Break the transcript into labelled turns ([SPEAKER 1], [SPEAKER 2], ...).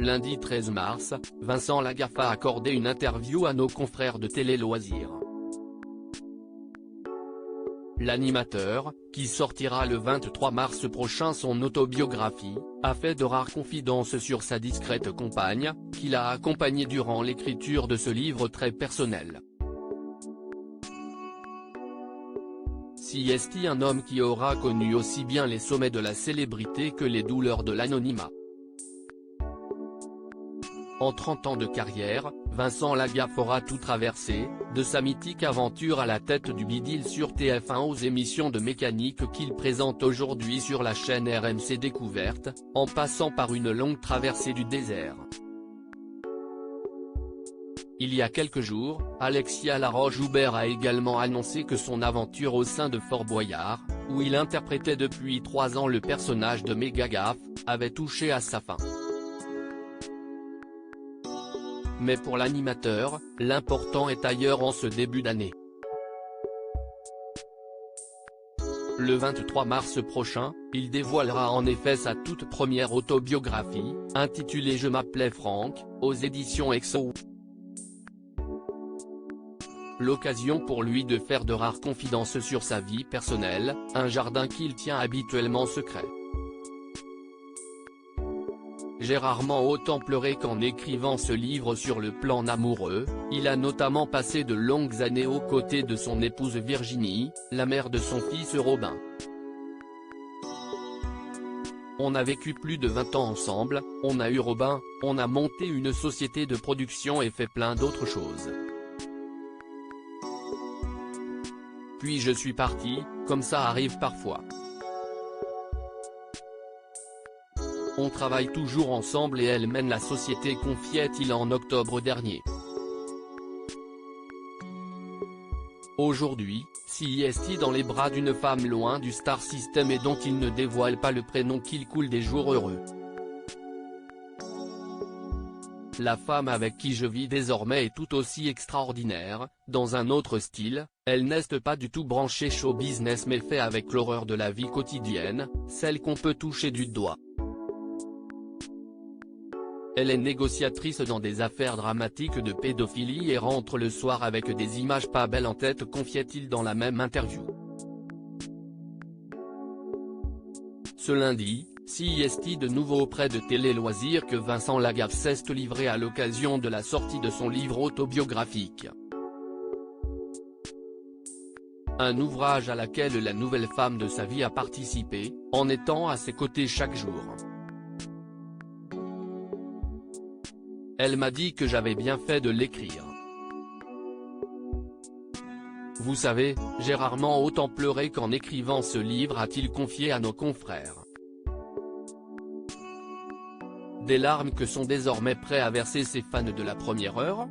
[SPEAKER 1] lundi 13 mars, Vincent Lagaffe a accordé une interview à nos confrères de Télé Loisirs. L'animateur, qui sortira le 23 mars prochain son autobiographie, a fait de rares confidences sur sa discrète compagne, qui l'a accompagné durant l'écriture de ce livre très personnel. CST, un homme qui aura connu aussi bien les sommets de la célébrité que les douleurs de l'anonymat. En 30 ans de carrière, Vincent Lagaffe aura tout traversé, de sa mythique aventure à la tête du bidil sur TF1 aux émissions de mécanique qu'il présente aujourd'hui sur la chaîne RMC Découverte, en passant par une longue traversée du désert. Il y a quelques jours, Alexia Laroche-Joubert a également annoncé que son aventure au sein de Fort Boyard, où il interprétait depuis 3 ans le personnage de Méga Gaffe, avait touché à sa fin. Mais pour l'animateur, l'important est ailleurs en ce début d'année. Le 23 mars prochain, il dévoilera en effet sa toute première autobiographie, intitulée Je m'appelais Franck, aux éditions Exo. L'occasion pour lui de faire de rares confidences sur sa vie personnelle, un jardin qu'il tient habituellement secret. J'ai rarement autant pleuré qu'en écrivant ce livre. Sur le plan amoureux, il a notamment passé de longues années aux côtés de son épouse Virginie, la mère de son fils Robin. On a vécu plus de 20 ans ensemble, on a eu Robin, on a monté une société de production et fait plein d'autres choses. Puis je suis parti, comme ça arrive parfois. On travaille toujours ensemble et elle mène la société, confiait-il en octobre dernier. Aujourd'hui, CST dans les bras d'une femme loin du star system et dont il ne dévoile pas le prénom, qu'il coule des jours heureux. La femme avec qui je vis désormais est tout aussi extraordinaire, dans un autre style, elle n'est pas du tout branchée show business mais fait avec l'horreur de la vie quotidienne, celle qu'on peut toucher du doigt. Elle est négociatrice dans des affaires dramatiques de pédophilie et rentre le soir avec des images pas belles en tête, confiait-il dans la même interview. Ce lundi, CST de nouveau auprès de Télé Loisirs que Vincent Lagaffe s'est livré à l'occasion de la sortie de son livre autobiographique. Un ouvrage à laquelle la nouvelle femme de sa vie a participé, en étant à ses côtés chaque jour. Elle m'a dit que j'avais bien fait de l'écrire. Vous savez, j'ai rarement autant pleuré qu'en écrivant ce livre, a-t-il confié à nos confrères. Des larmes que sont désormais prêts à verser ses fans de la première heure.